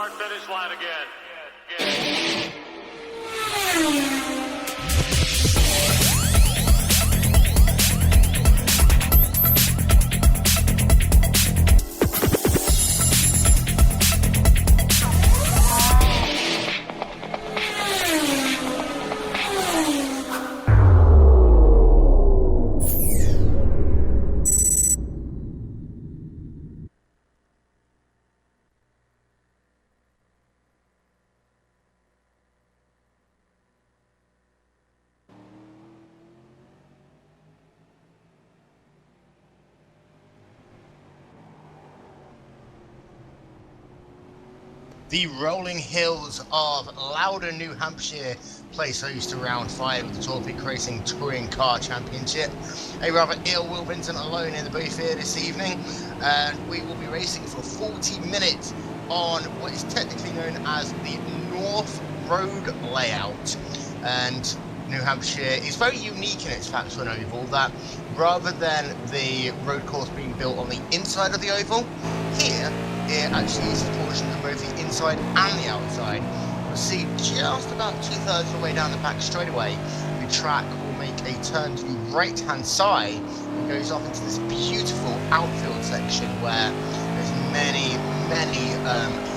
start-finish line again. The rolling hills of Loudon, New Hampshire plays host to round 5 of the Torpedo Racing Touring Car Championship. A rather ill Will Vincent alone in the booth here this evening, and we will be racing for 40 minutes on what is technically known as the North Road layout. And New Hampshire is very unique in its facts on oval, that rather than the road course being built on the inside of the oval, here it actually is portions of both the inside and the outside. You'll see just about 2/3 of the way down the back straightaway, the track will make a turn to the right hand side and goes off into this beautiful outfield section where there's many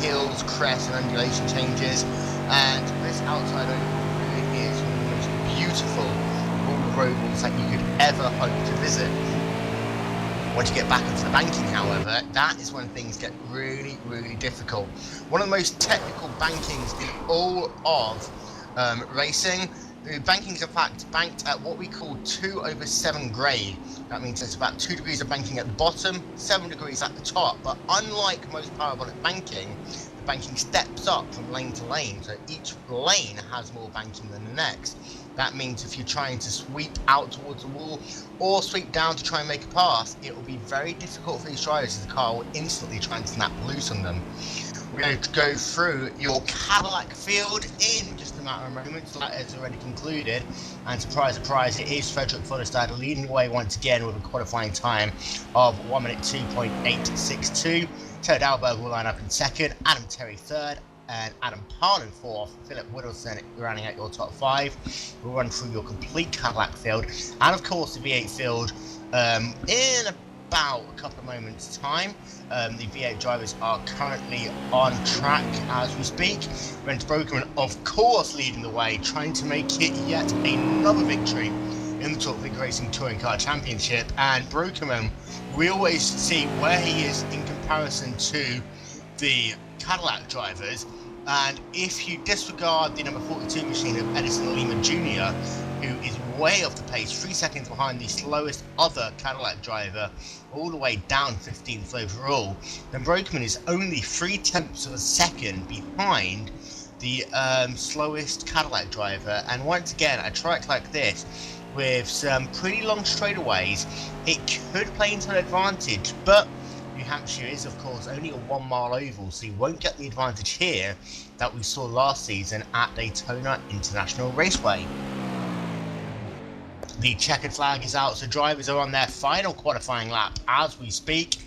hills, crests and undulation changes, and this outside oval really is one of the most beautiful of all the ovals that you could ever hope to visit. Once you get back into the banking, however, that is when things get really difficult. One of the most technical bankings in all of racing. The banking's in fact banked at what we call 2/7 grade. That means there's about 2 degrees of banking at the bottom, 7 degrees at the top. But unlike most parabolic banking, the banking steps up from lane to lane. So each lane has more banking than the next. That means if you're trying to sweep out towards the wall or sweep down to try and make a pass, it will be very difficult for these drivers as the car will instantly try and snap loose on them. We're going to go through your Cadillac field in just a matter of moments. That is already concluded, and surprise, it is Frederick Follestad leading the way once again with a qualifying time of 1 minute 2.862. Ted Alberg will line up in second, Adam Terry third, and Adam Parlin fourth. Philip Whittleston rounding out your top 5. We'll run through your complete Cadillac field, and of course the V8 field in about a couple of moments time. The V8 drivers are currently on track as we speak. Brent Brokerman, of course, leading the way, trying to make it yet another victory in the Torpedo Racing Touring Car Championship. And Brokerman, we always see where he is in comparison to the Cadillac drivers. And if you disregard the number 42 machine of Edison Lima Jr., who is way off the pace, 3 seconds behind the slowest other Cadillac driver, all the way down 15th overall, then Brokerman is only 0.3 of a second behind the slowest Cadillac driver. And once again, a track like this, with some pretty long straightaways, it could play into an advantage, but New Hampshire is, of course, only a 1 mile oval, so you won't get the advantage here that we saw last season at Daytona International Raceway. The checkered flag is out, so drivers are on their final qualifying lap as we speak.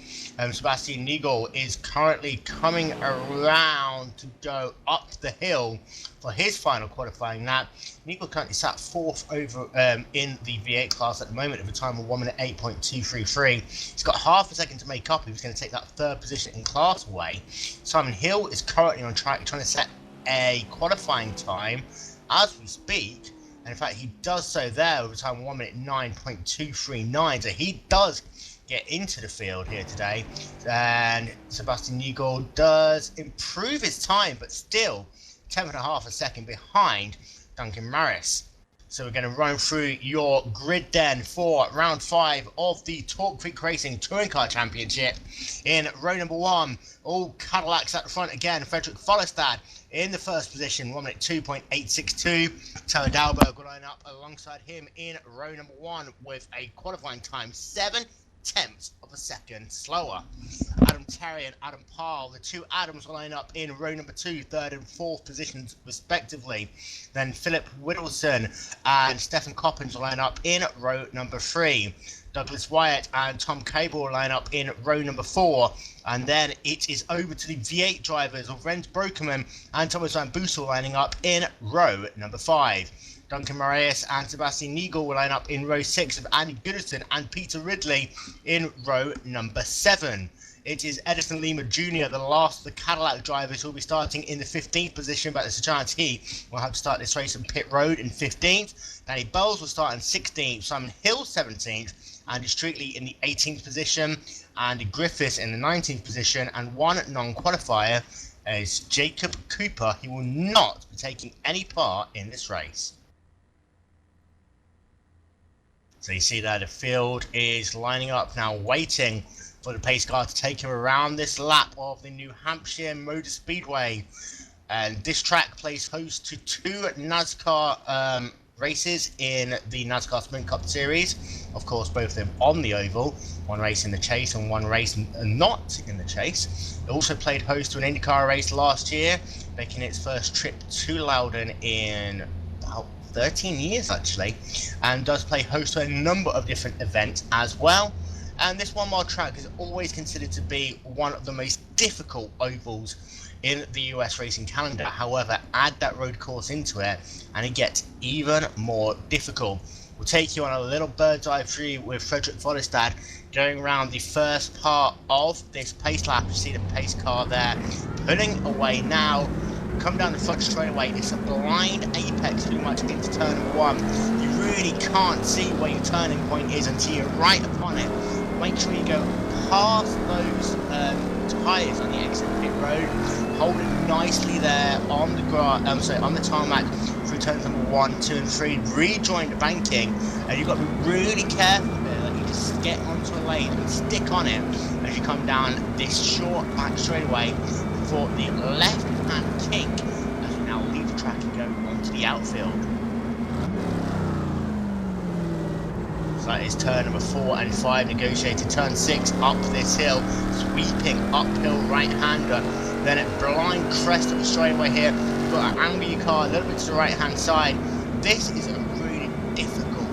Sebastian Nigel is currently coming around to go up the hill for his final qualifying lap. Nigel currently sat 4th over in the V8 class at the moment at a time of 1 minute 8.233. He's got half a second to make up. He was going to take that 3rd position in class away. Simon Hill is currently on track trying to set a qualifying time as we speak. And in fact, he does so there with a time of 1 minute 9.239. So he does get into the field here today. And Sebastian Nigel does improve his time, but still 10.5 a second behind Duncan Maris. So we're going to run through your grid then for round 5 of the Torque Racing Touring Car Championship. In row number 1, all Cadillacs at the front again. Frederick Follestad in the first position, 1 minute 2.862. Terry Dalberg will line up alongside him in row number 1 with a qualifying time 7 tenths of a second slower. Adam Terry and Adam Parr, the two Adams, line up in row number 2, 3rd and 4th positions respectively. Then Philip Whittleson and Stephen Coppins line up in row number 3. Douglas Wyatt and Tom Cable line up in row number 4. And then it is over to the V8 drivers of Rens Brokerman and Thomas Van Boosel lining up in row number 5. Duncan Marias and Sebastian Nigel will line up in row 6 with Andy Goodison and Peter Ridley in row number 7. It is Edison Lima Jr., the last of the Cadillac drivers, who will be starting in the 15th position, but there's a chance he will have to start this race on pit road in 15th. Danny Bowles will start in 16th, Simon Hill 17th, Andy Streetley in the 18th position, Andy Griffiths in the 19th position, and one non-qualifier is Jacob Cooper. He will not be taking any part in this race. So you see there the field is lining up now, waiting for the pace car to take him around this lap of the New Hampshire Motor Speedway. And this track plays host to 2 NASCAR races in the NASCAR Sprint Cup Series. Of course, both of them on the oval. One race in the chase and one race not in the chase. It also played host to an IndyCar race last year, making its first trip to Loudon in about 13 years actually, and does play host to a number of different events as well. And this 1 mile track is always considered to be one of the most difficult ovals in the US racing calendar. However, add that road course into it and it gets even more difficult. We'll take you on a little bird's eye view with Frederick Follestad going around the first part of this pace lap. You see the pace car there pulling away now. Come down the front straightaway. It's a blind apex pretty much into turn number 1. You really can't see where your turning point is until you're right upon it. Make sure you go past those tyres on the exit pit road, hold it nicely there on the on the tarmac through turns number 1, 2 and 3, rejoin the banking, and you've got to be really careful there that you just get onto a lane and stick on it as you come down this short back straightaway for the left hand kick as we now leave the track and go onto the outfield. So that is turn number 4 and 5 negotiated. Turn 6 up this hill, sweeping uphill right-hander. Then at blind crest of the straightaway here, you've got to angle your car a little bit to the right-hand side. This is a really difficult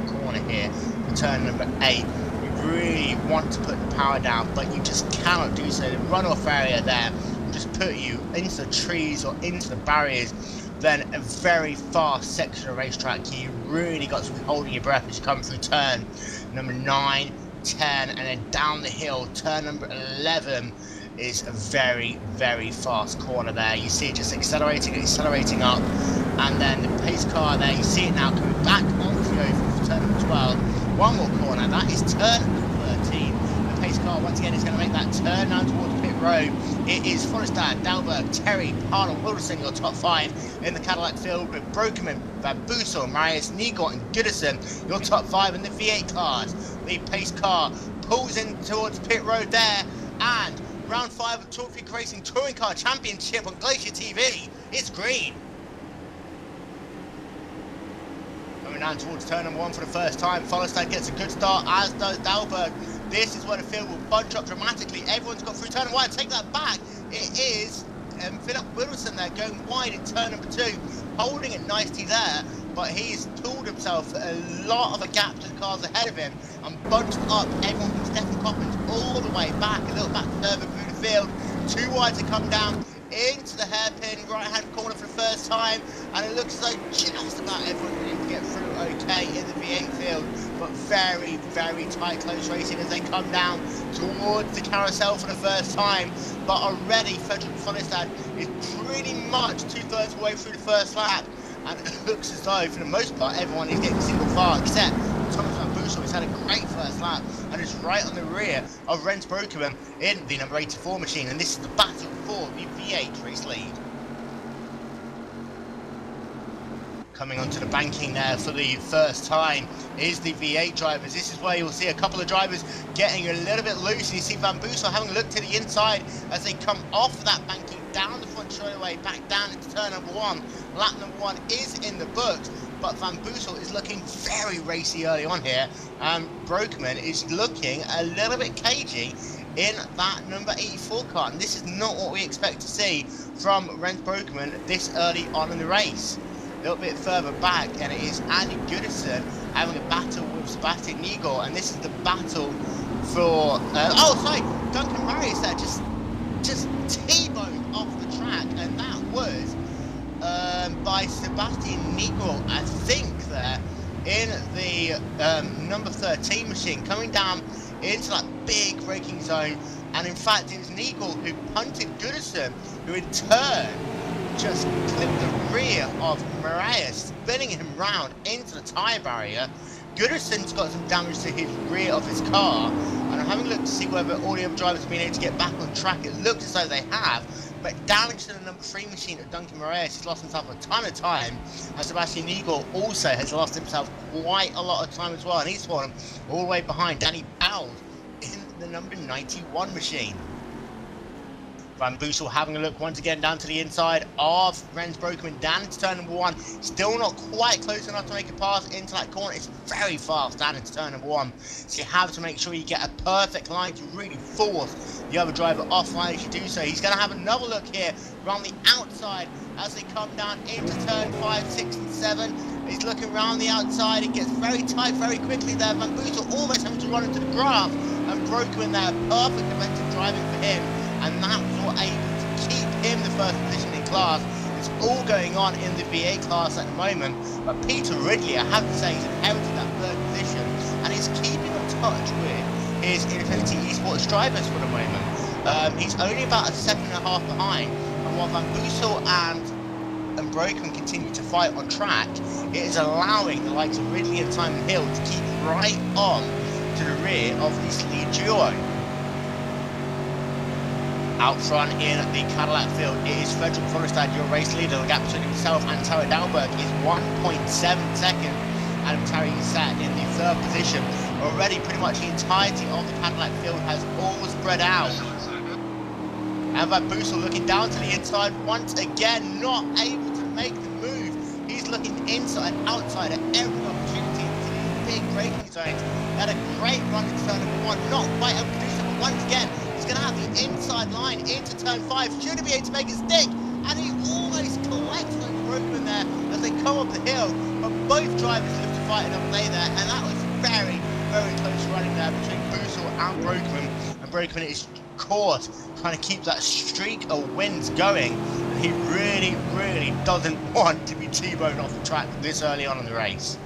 corner here for turn number 8. You really want to put the power down, but you just cannot do so. The runoff area there will just put you into the trees or into the barriers. Then a very fast section of racetrack here. You really got to be holding your breath as you come through turn number 9, 10, and then down the hill. Turn number 11 is a very fast corner there. You see it just accelerating up, and then the pace car there, you see it now coming back onto the oval for turn number 12. One more corner, that is turn number 13. The pace car once again is going to make that turn down towards pit road. It is Follestad, Dalberg, Terry, Parnell, Wilderson, your top 5 in the Cadillac field, with Brokerman, Van Boosel, Marius, Nigel and Goodison, your top 5 in the V8 cars. The pace car pulls in towards pit road there, and round 5 of Torque Peak Racing Touring Car Championship on Glacier TV, it's green. Coming down towards turn number 1 for the first time, Follestad gets a good start, as does Dalberg. This is where the field will bunch up dramatically. Everyone's got through turn number 1. Take that back. It is Philip Whittleson there going wide in turn number 2, holding it nicely there, but he's pulled himself a lot of a gap to the cars ahead of him and bunched up everyone from Stephen Coppins all the way back, a little back further through the field. 2 wide to come down into the hairpin right-hand corner for the first time, and it looks like just about everyone can get through okay in the V8 field, but very tight close racing as they come down towards the carousel for the first time. But already Frederick Follestad is pretty much 2/3 of the way through the first lap, and it looks as though for the most part everyone is getting single file except Thomas Van Boosel, who's had a great first lap and is right on the rear of Rens Brokerman in the number 84 machine, and this is the battle for the V8 race lead. Coming onto the banking there for the first time is the V8 drivers. This is where you'll see a couple of drivers getting a little bit loose, and you see Van Boosel having a look to the inside as they come off that banking down the front straightaway back down into turn number 1. Lap number 1 is in the books. but Van Boekel is looking very racy early on here, and Broekman is looking a little bit cagey in that number 84 car, and this is not what we expect to see from Rens Broekman this early on in the race. A little bit further back, and it is Andy Goodison having a battle with Sebastian Nigel, and this is the battle for Duncan Marius there just T-boned off the track, and that was by Sebastian Nigel, I think, there in the number 13 machine, coming down into that big braking zone. And in fact, it was Nigel who punted Goodison, who in turn just clipped the rear of Marius, spinning him round into the tyre barrier. Goodison's got some damage to his rear of his car, and I'm having a look to see whether all the other drivers have been able to get back on track. It looks as though they have, but damage to the number 3 machine of Duncan Marius has lost himself a ton of time, and Sebastian Nigel also has lost himself quite a lot of time as well, and he's fallen all the way behind Danny Bowles in the number 91 machine. Van Boekel having a look once again down to the inside of Rens Broekman, down into turn number 1. Still not quite close enough to make a pass into that corner. It's very fast down into turn number 1. So you have to make sure you get a perfect line to really force the other driver offline as you do so. He's going to have another look here around the outside as they come down into turn 5, 6 and 7. He's looking around the outside. It gets very tight very quickly there. Van Boekel almost having to run into the grass, and Broekman there. Perfect defensive driving for him, and that was what able to keep him the first position in class. It's all going on in the VA class at the moment, but Peter Ridley, I have to say, he's inherited that third position, and he's keeping in touch with his Infinity Esports drivers for the moment. He's only about a second and a half behind, and while Van Boekel and Broekman continue to fight on track, it is allowing the likes of Ridley and Simon Hill to keep right on to the rear of this lead duo. Out front in the Cadillac field, it is Frederick Forrestad, your race leader. The gap between himself and Terry Dalberg is 1.7 seconds. Adam Terry is sat in the third position. Already pretty much the entirety of the Cadillac field has all spread out. And Van Boekel looking down to the inside once again, not able to make the move. He's looking inside, outside at every opportunity into these big braking zones. He had a great run in turn number 1, not quite able to do so, but once again, he's going to have the inside line into turn 5. Should be able to make it stick, and he almost collects on Broekman there as they come up the hill. But both drivers live to fight another day there, and that was very, very close running there between Boekel and Broekman. And Broekman is caught trying to keep that streak of wins going, and he really, really doesn't want to be T-boned off the track this early on in the race.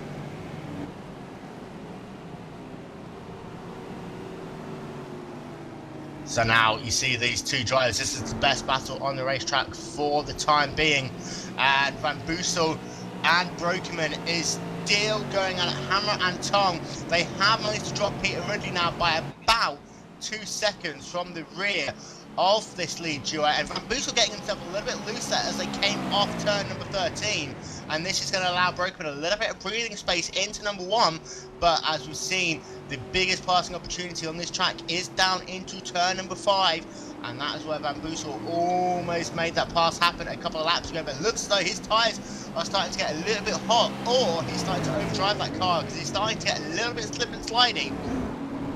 So now you see these two drivers. This is the best battle on the racetrack for the time being. And Van Boekel and Broekman is still going at it hammer and tongue. They have managed to drop Peter Ridley now by about 2 seconds from the rear of this lead duo, and Van Boekel getting himself a little bit looser as they came off turn number 13, and this is going to allow Broekman a little bit of breathing space into number 1. But as we've seen, the biggest passing opportunity on this track is down into turn number 5, and that is where Van Boekel almost made that pass happen a couple of laps ago. But it looks as though his tyres are starting to get a little bit hot, or he's starting to overdrive that car, because he's starting to get a little bit slip and sliding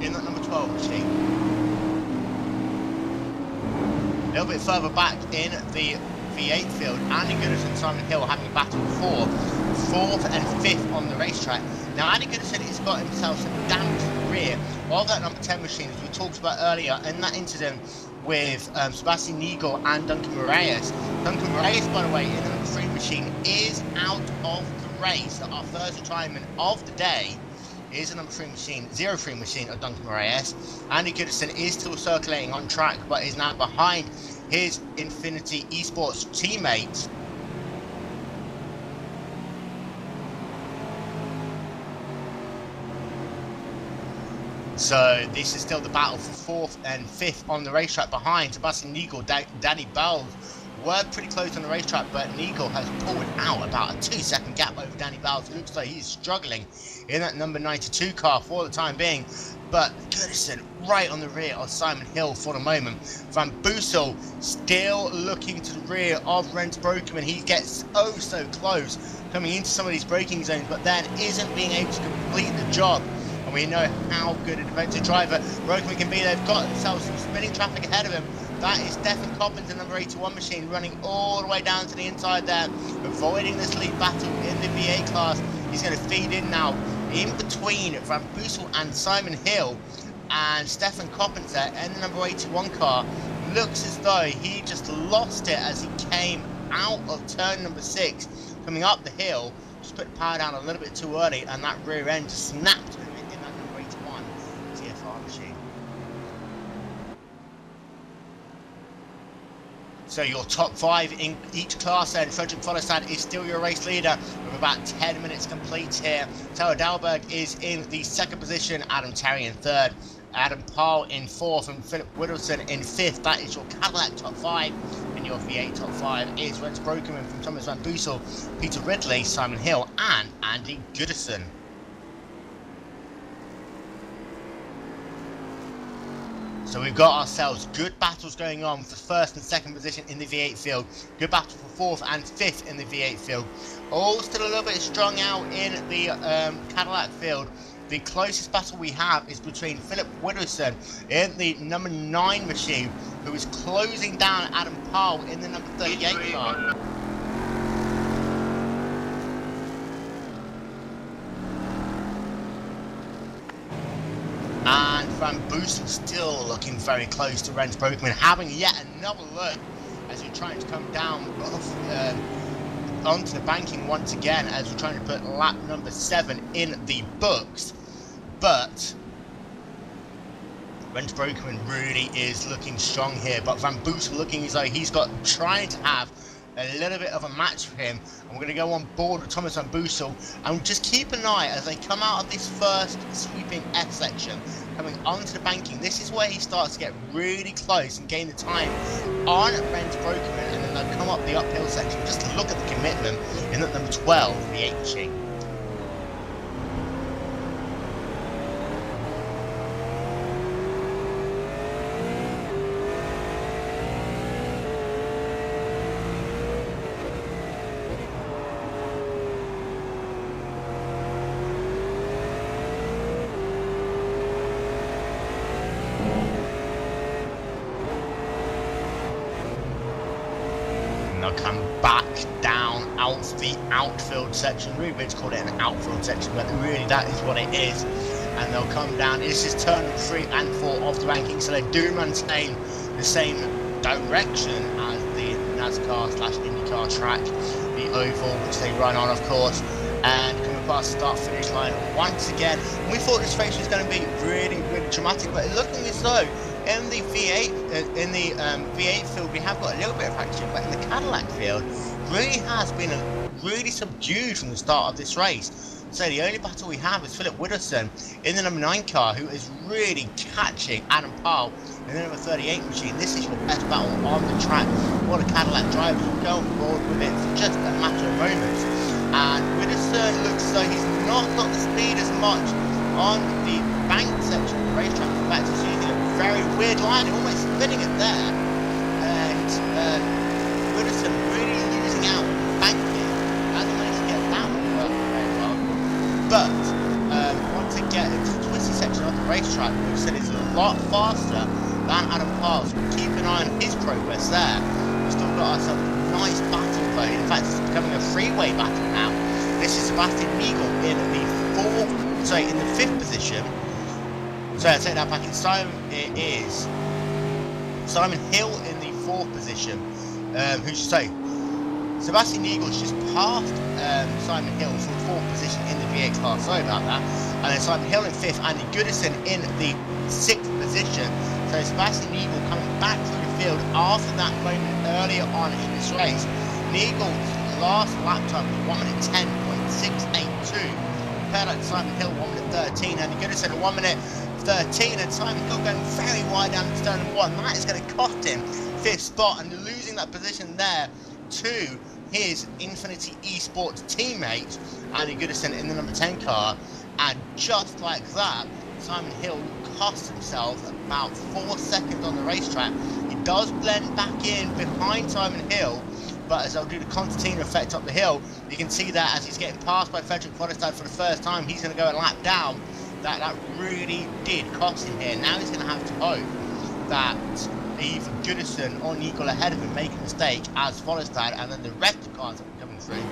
in that number 12 machine. A little bit further back in the V8 field, Andy Goodison and Simon Hill having a battle for 4th and 5th on the racetrack. Now Andy Goodison has got himself some damage to the rear of that number 10 machine, as we talked about earlier in that incident with Sebastian Nigel and Duncan Marius. Duncan Marius, by the way, in the number 3 machine is out of the race. Our first retirement of the day is a number 3 machine, 03 machine of Duncan Marius. Andy Goodison is still circulating on track, but is now behind his Infinity Esports teammates. So this is still the battle for 4th and 5th on the racetrack behind Sebastian Nigel, Danny Bowles were pretty close on the racetrack, but Nigel has pulled out about a 2-second gap over Danny Bowles. It looks like he's struggling in that number 92 car for the time being. But Goodison right on the rear of Simon Hill for the moment. Van Boekel still looking to the rear of Rens Broekman. He gets oh so close coming into some of these braking zones, but then isn't being able to complete the job. And we know how good a defensive driver Broekman can be. They've got themselves some spinning traffic ahead of him. That is Stefan Coppins, number 81 machine, running all the way down to the inside there, avoiding this lead battle in the V8 class. He's going to feed in now in between Van Boekel and Simon Hill, and Stefan Coppins there in the number 81 car. Looks as though he just lost it as he came out of turn number 6, coming up the hill. Just put the power down a little bit too early, and that rear end just snapped him in that number 81 TFR machine. So your top 5 in each class then. Frederick Follestad is still your race leader with about 10 minutes complete here. Taylor Dalberg is in the 2nd position, Adam Terry in 3rd, Adam Parl in 4th, and Philip Whittleson in 5th. That is your Cadillac top 5. And your V8 top 5 is Rens Broekman from Thomas Van Boekel, Peter Ridley, Simon Hill, and Andy Goodison. So we've got ourselves good battles going on for 1st and 2nd position in the V8 field. Good battle for 4th and 5th in the V8 field. All still a little bit strung out in the Cadillac field. The closest battle we have is between Philip Whittleson in the number 9 machine, who is closing down Adam Parl in the number 38 car. And Van Boekel still looking very close to Rens Broekman, having yet another look as we're trying to come down off, onto the banking once again, as we're trying to put lap number 7 in the books. But Rens Broekman really is looking strong here, but Van Boekel looking as though he's got trying to have a little bit of a match for him. And we're going to go on board with Thomas Van Boekel and just keep an eye as they come out of this first sweeping F section, coming onto the banking. This is where he starts to get really close and gain the time on Rens Broekman, and then they'll come up the uphill section. Just look at the commitment in that number 12 V8 machine. They'll come back down out the outfield section. Rubin's called it an outfield section, but really that is what it is. And they'll come down. This is turn 3 and 4 of the ranking, so they do maintain the same direction as the NASCAR/IndyCar track, the oval, which they run on, of course. And coming past the start-finish line once again. We thought this race was going to be really, really dramatic, but it's looking as though in the V8 field we have got a little bit of action, but in the Cadillac field really has been really subdued from the start of this race. So the only battle we have is Philip Whittleson in the number 9 car, who is really catching Adam Parl in the number 38 machine. This is your best battle on the track. What a Cadillac driver will go on board with it for just a matter of moments. And Whittleson looks as though he's not got the speed as much on the bank section of the racetrack. In fact, he's using a very weird line, almost spinning it there. And Whittleson really losing out on the bank here. Hasn't managed to get that one working very well. But once again, into the twisty section of the racetrack, Whittleson is a lot faster than Adam Parl. So keep an eye on his progress there. We've still got ourselves a nice battle though. In fact, it's becoming a freeway battle now. This is Sebastian Nigel in the 5th position. So I take that back. It is Simon Hill in the 4th position. Who should say? Sebastian Nigel's just passed Simon Hill for the 4th position in the V8 class. Sorry about that. And then Simon Hill in 5th, Andy Goodison in the 6th position. So Sebastian Nigel coming back through the field after that moment earlier on in this race. Nigel's last lap time was 1 minute 10.682. Compared to Simon Hill, 1 minute 13, and Goodison at 1 minute 13, and Simon Hill going very wide down to turn 1. That is going to cost him 5th spot, and losing losing that position there to his Infinity Esports teammate, Andy Goodison, in the number 10 car. And just like that, Simon Hill cost himself about 4 seconds on the racetrack. He does blend back in behind Simon Hill, but as they'll do the concertina effect up the hill, you can see that as he's getting passed by Frederick Foddestad for the first time, he's going to go a lap down. That really did cost him here. Now he's going to have to hope that either Goodison or Eagle ahead of him make a mistake as Foddestad, and then the rest of the cars that are coming through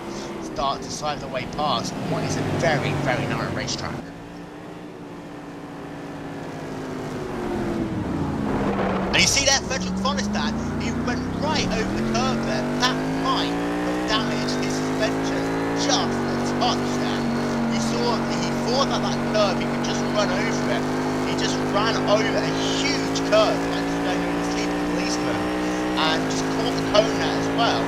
start to slide their way past what is a very, very narrow racetrack. And you see there, Frederick Foddestad, he went right over the curve there. That might have damaged his suspension just a touch there. You saw he thought that curve, he could just run over it. He just ran over a huge curve and just going over the sleeping policeman and just caught the cone there as well.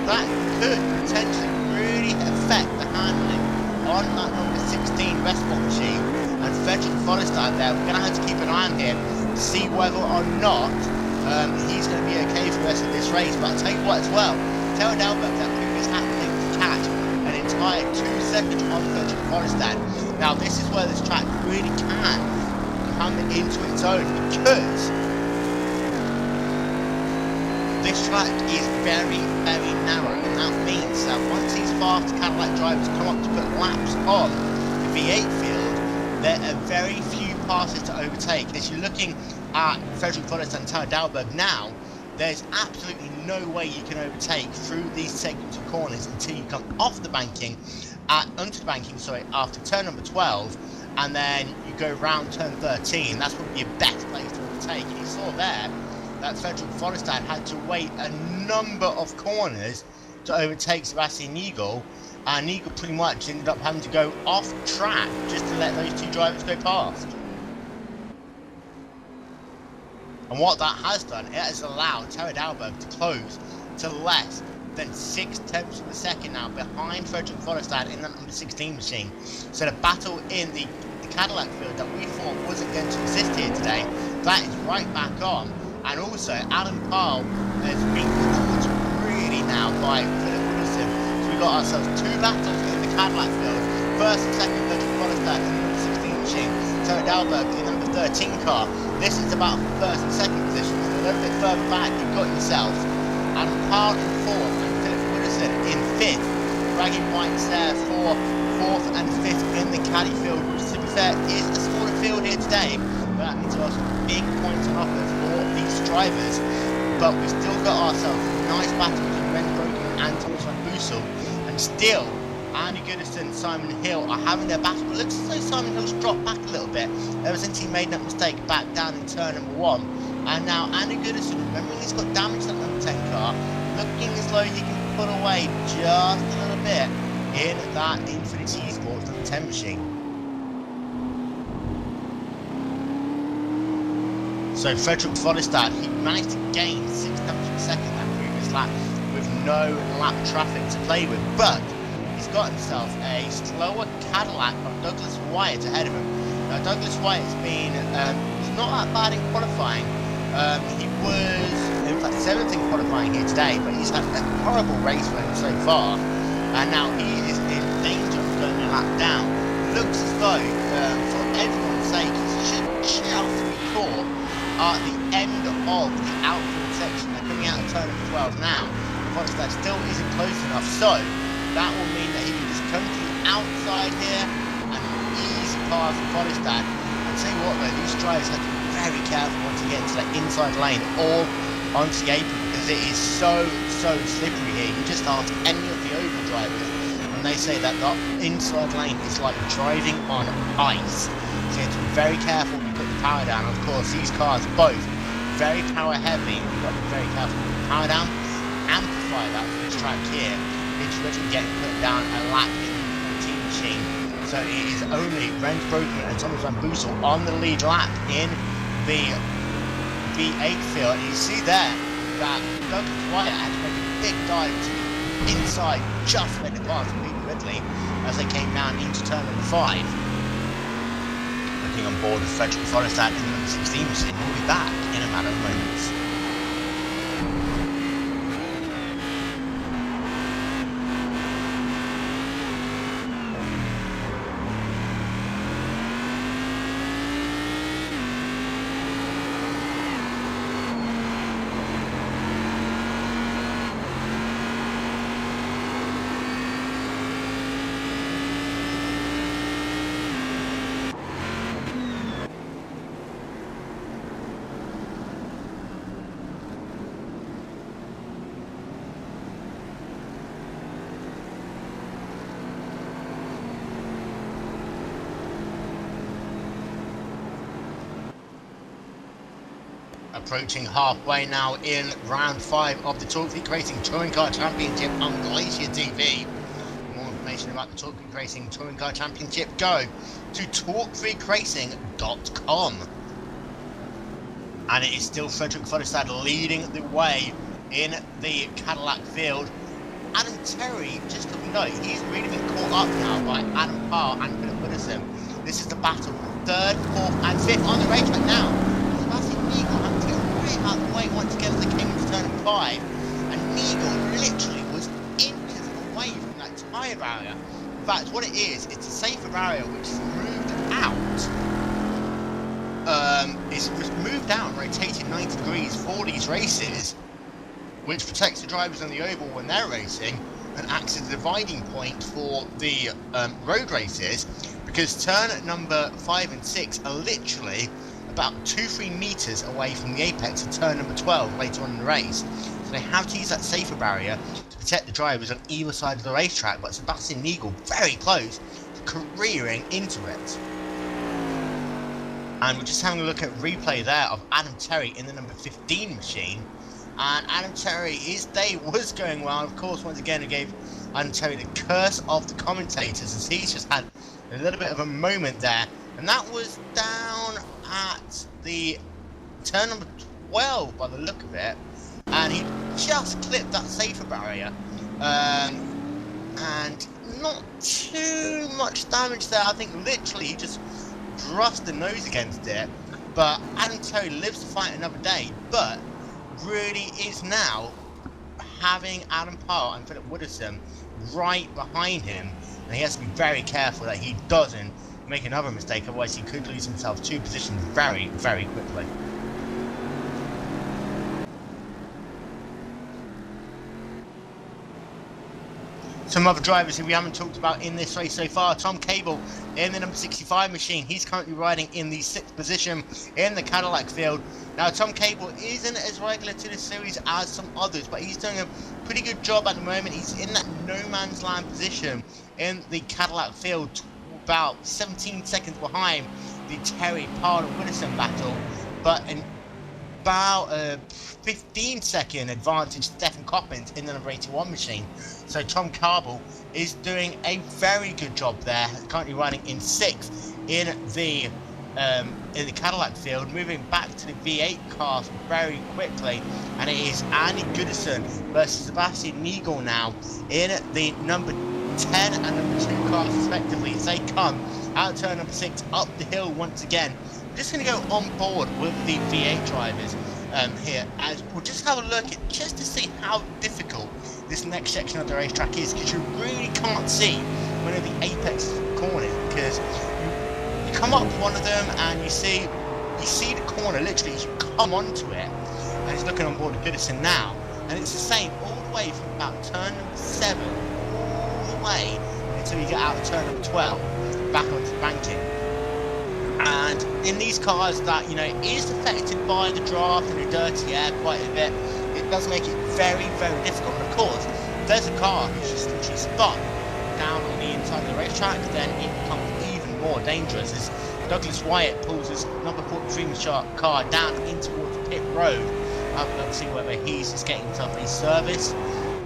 That could potentially really affect the handling on that number 16 Westport machine. And Frederick Foddestad there, we're going to have to keep an eye on him to see whether or not he's going to be okay for the rest of this race. But I'll tell you what as well, Taylor Delbert, that previous happening to catch an entire 2 seconds on Frederick Foddestad. Now this is where this track really can come into its own, because this track is very, very narrow, and that means that once these fast Cadillac drivers come up to put laps on the V8 field, there are very few passes to overtake. As you're looking at Frederick Foddestad and Taylor Dalberg now, there's absolutely no way you can overtake through these segments of corners until you come off the banking, onto the banking, after turn number 12, and then you go round turn 13. That's probably your best place to overtake. And you saw there that Frederick Foddestad had to wait a number of corners to overtake Sebastian Eagle, and Eagle pretty much ended up having to go off track just to let those two drivers go past. And what that has done, it has allowed Terry Dalberg to close to less than 6/10 of a second now behind Frederick Foddestad in that number 16 machine. So the battle in the Cadillac field that we thought wasn't going to exist here today, that is right back on. And also, Alan Powell has been caught really now by Philip Wilson. So we've got ourselves two battles in the Cadillac field. First and second, Frederick Foddestad in the number 16 machine. Terry Dalberg in the number 13 car. This is about first and second position. So a little bit further back, you've got yourself Alan Powell in fourth and Philip Wilson in fifth. Bragging White's there for fourth and fifth in the Caddy field, which, to be fair, is a smaller field here today. But that means there are some big points on offer for these drivers. But we've still got ourselves a nice battle between Ren Brogan and Thomas van Boesel. And still, Andy Goodison and Simon Hill are having their battle. It looks as though Simon Hill's dropped back a little bit ever since he made that mistake back down in turn number 1. And now Andy Goodison, remembering he's got damage to that number 10 car, looking as though he can pull away just a little bit in that Infinity Esports number 10 machine. So Frederick Foddestad, he managed to gain 6/10 of a second that previous lap with no lap traffic to play with, but he's got himself a slower Cadillac from Douglas Wyatt ahead of him. Now Douglas Wyatt's been he's not that bad in qualifying. He was in fact 7th in qualifying here today, but he's had a horrible race for him so far, and now he is in danger of going a lap down. Looks as though, for everyone's sake, he should just be caught at the end of the outfield section. They're coming out of turn number 12 now. Foddestad still isn't close enough, so that will mean that he can just come to the outside here and easy past Foddestad. I'll tell you what though, these drivers have to be very careful once you get into that inside lane or onto the apron, because it is so slippery here. You just ask any of the oval drivers and they say that the inside lane is like driving on ice. So you have to be very careful when you put the power down. Of course, these cars are both very power heavy. You've got to be very careful with the power down. Amplify that for this track here. It's really getting put down a lap in the 14 machine. So it is only Renz Broken and Thomas van Boesel on the lead lap in the V8 field. And you see there that Douglas Wyatt had to make a big dive to the inside just to make the pass from Peter Ridley as they came down into turn number 5. Looking on board with Frederick Foddestad in the number 16 machine. We'll be back in a matter of moments. approaching halfway now in round 5 of the Talk Freak Racing Touring Car Championship on Glacier TV. For more information about the Talk Freak Racing Touring Car Championship, go to talkfreakracing.com. And it is still Frederick Foddestad leading the way in the Cadillac field. Adam Terry, just looking low, he's really been caught up now by Adam Parr and Philip Widdowson. This is the battle for 3rd, 4th and 5th on the racetrack now. Sebastian Nigel had to go way out of the way once again as they came into turn 5. And Nigel literally was inches away from that tyre barrier. In fact, what it is, it's a safer barrier which is moved out. It's moved out and rotated 90 degrees for these races, which protects the drivers on the oval when they're racing and acts as a dividing point for the road races, because turn number 5 and 6 are literally about 2-3 meters away from the apex of turn number 12 later on in the race. So they have to use that safer barrier to protect the drivers on either side of the racetrack, but Sebastian Nigel very close to careering into it. And we're just having a look at replay there of Adam Terry in the number 15 machine. And Adam Terry, his day was going well. Of course, once again, it gave Adam Terry the curse of the commentators, as he's just had a little bit of a moment there. And that was down at the turn number 12 by the look of it. And he just clipped that safer barrier. And not too much damage there. I think literally he just thrust the nose against it. But Adam Terry lives to fight another day. But really is now having Adam Parr and Philip Widdowson right behind him, and he has to be very careful that he doesn't make another mistake, otherwise he could lose himself 2 positions very, very quickly. Some other drivers who we haven't talked about in this race so far. Tom Cable in the number 65 machine. He's currently riding in the 6th position in the Cadillac field. Now, Tom Cable isn't as regular to this series as some others, but he's doing a pretty good job at the moment. He's in that no man's land position in the Cadillac field, about 17 seconds behind the Terry Parr and Widdowson battle, but in about a 15-second advantage Stephen Coppins in the number 81 machine. So Tom Cable is doing a very good job there, currently riding in 6th in the Cadillac field, moving back to the V8 cars very quickly, and it is Andy Goodison versus Sebastian Nigel now in the number 10 and number 2 cars respectively, as they come out turn number 6 up the hill once again. We're just going to go on board with the V8 drivers here, as we'll just have a look at just to see how difficult this next section of the racetrack is, because you really can't see one of the apex corners, because you come up one of them and you see the corner literally as you come onto it, and it's looking on board of Goodison now, and it's the same all the way from about turn number 7 all the way until you get out of turn number 12 back onto the banking. And in these cars that, you know, is affected by the draft and the dirty air quite a bit, it does make it very, very difficult. And of course, if there's a car who's just literally spun down on the inside of the racetrack, then it becomes even more dangerous as Douglas Wyatt pulls his number 43 car down in towards pit road. Let's see whether he's just getting himself a service,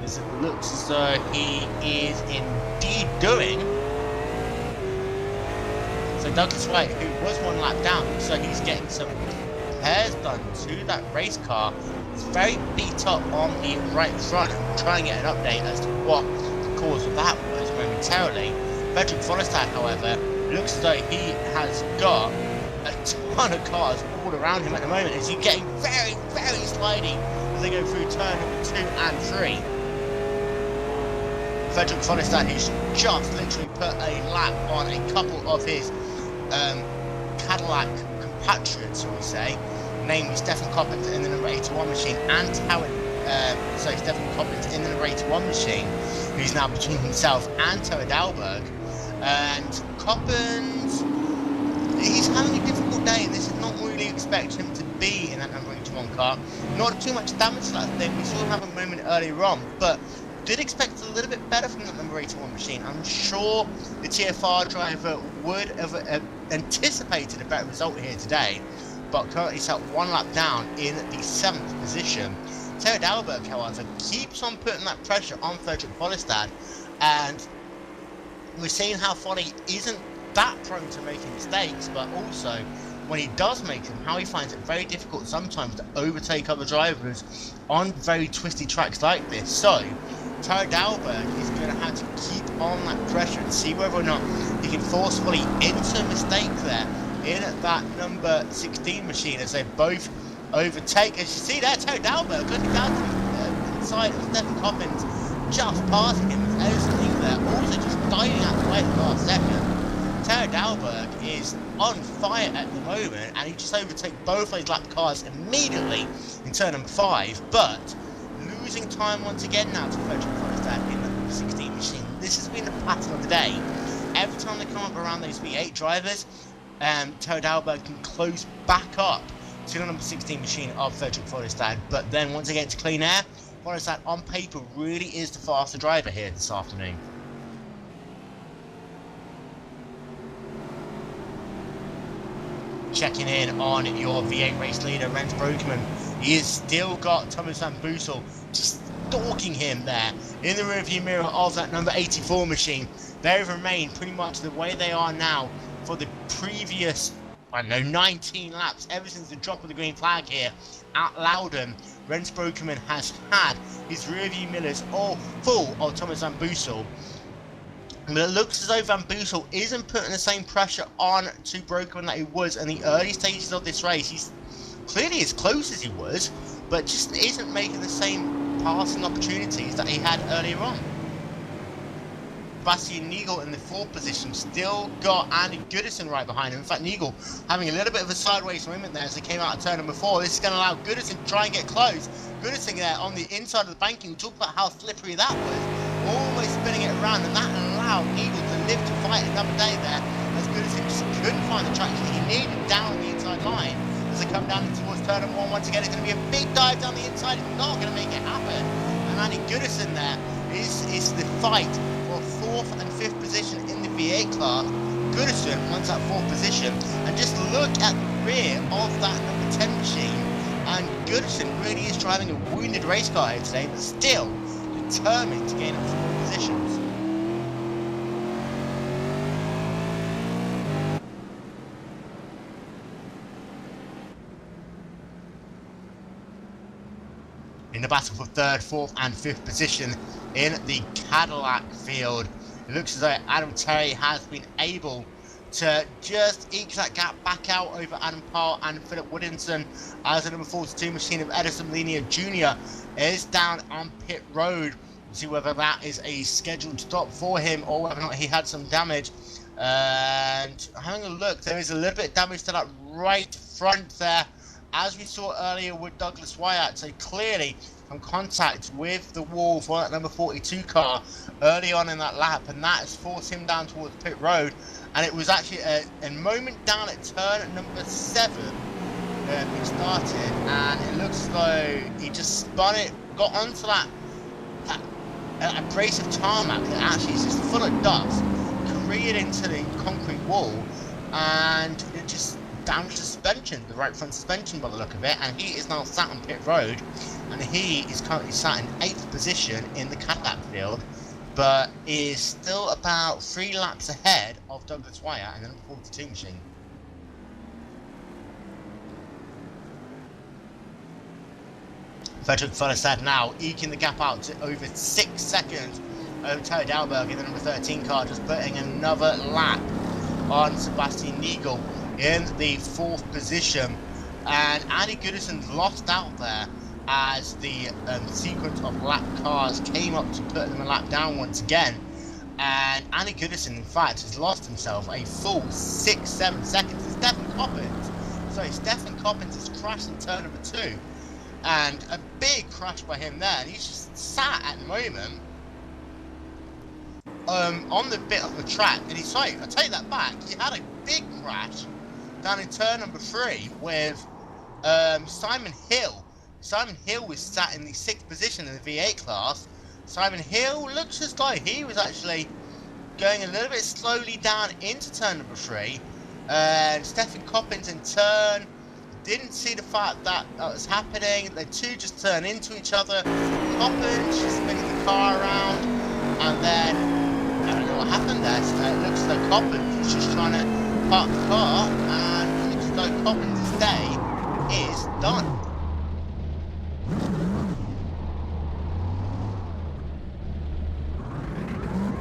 as it looks as though he is indeed doing. So Douglas Wyatt, who was 1 lap down, so he's getting some repairs done to that race car. It's very beat up on the right front, and we'll try and get an update as to what the cause of that was momentarily. Frederick Foddestad, however, looks as though he has got a ton of cars all around him at the moment, as he's getting very, very slidey as they go through turn number 2 and 3. Frederick Foddestad, who's just literally put a lap on a couple of his Cadillac compatriots, shall we say, namely Stephen Coppins in the number 81 machine and Stephen Coppins in the number 81 machine, who's now between himself and Terry Dalberg. And Coppins, he's having a difficult day, and this is not really expect him to be in that number 81 car. Not too much damage to that thing. We saw him have a moment earlier on, but did expect a little bit better from that number 81 machine. I'm sure the TFR driver would have anticipated a better result here today, but currently sat 1 lap down in the 7th position. Terry Dalberg, however, keeps on putting that pressure on Frederick Follestad, and we're seeing how Folly isn't that prone to making mistakes, but also when he does make them, how he finds it very difficult sometimes to overtake other drivers on very twisty tracks like this. So Terry Dalberg is going to have to keep on that pressure and see whether or not he can force Folly into a mistake there in that number 16 machine as they both overtake. As you see there, Terry Dalberg looking down to the side of Stephen Coppins, just passing him with Edison Lee there, also just diving out the way at the last second. Terry Dalberg is on fire at the moment, and he just overtakes both those lap cars immediately in turn number 5, but losing time once again now to Frederick Follestad in the number 16 machine. This has been the pattern of the day. Every time they come up around those V8 drivers, Terry Dalberg can close back up to the number 16 machine of Frederick Follestad, but then once again to clean air, Follestad on paper really is the faster driver here this afternoon. Checking in on your V8 race leader, Rens Broekman. He has still got Thomas Van Boosel just stalking him there in the rearview mirror of that number 84 machine. They have remained pretty much the way they are now for the previous, 19 laps, ever since the drop of the green flag here at Loudon. Rens Broekman has had his rearview mirrors all full of Thomas Van Boosel. But it looks as though Van Boosel isn't putting the same pressure on to Broekman that he was in the early stages of this race. He's clearly as close as he was, but just isn't making the same passing opportunities that he had earlier on. Sebastian Nigel in the 4th position, still got Andy Goodison right behind him. In fact, Nigel having a little bit of a sideways movement there as they came out of turn number 4. This is going to allow Goodison to try and get close. Goodison there on the inside of the banking. We talked about how slippery that was. Always spinning it around, and that allowed Nigel to live to fight another day there, as Goodison just couldn't find the traction he needed down the inside line. As they come down towards turn number 1 once again, it's going to be a big dive down the inside. It's not going to make it happen. And Andy Goodison there is the fight for 4th and 5th position in the V8 class. Goodison wants that 4th position, and just look at the rear of that number 10 machine, and Goodison really is driving a wounded race car here today, but still determined to gain up 4 positions. In the battle for 3rd, 4th and 5th position in the Cadillac field, it looks as though Adam Terry has been able to just eke that gap back out over Adam Parr and Philip Woodinson, as the number 42 machine of Edison Linia Jr. is down on pit road. We'll see whether that is a scheduled stop for him or whether or not he had some damage. And having a look, there is a little bit of damage to that right front there, as we saw earlier with Douglas Wyatt. So clearly some contact with the wall for that number 42 car early on in that lap, and that has forced him down towards pit road. And it was actually a moment down at turn number 7 which started, and it looks as though he just spun it, got onto that abrasive tarmac that actually is just full of dust, careened into the concrete wall, and it just damaged the suspension, the right front suspension by the look of it. And he is now sat on pit road, and he is currently sat in 8th position in the Cadillac field, but is still about 3 laps ahead of Douglas Wyatt and the number 42 machine. Frederick Follestad now eking the gap out to over 6 seconds over Terry Dalberg in the number 13 car, just putting another lap on Sebastian Nigel in the 4th position. And Andy Goodison's lost out there as the sequence of lap cars came up to put them a lap down once again. And Andy Goodison, in fact, has lost himself a full 6-7 seconds. Stephen Coppins has crashed in turn number 2. And a big crash by him there. And he's just sat at the moment on the bit of the track. And he's sorry, I take that back. He had a big crash down in turn number 3 with Simon Hill. Simon Hill was sat in the 6th position in the V8 class. Simon Hill looks as though he was actually going a little bit slowly down into turn number 3. And Stephen Coppins in turn didn't see the fact that was happening. The two just turn into each other. Coppins just spinning the car around, and then I don't know what happened there. So it looks like Coppins was just trying to park the car, and it looks like Coppins' day is done.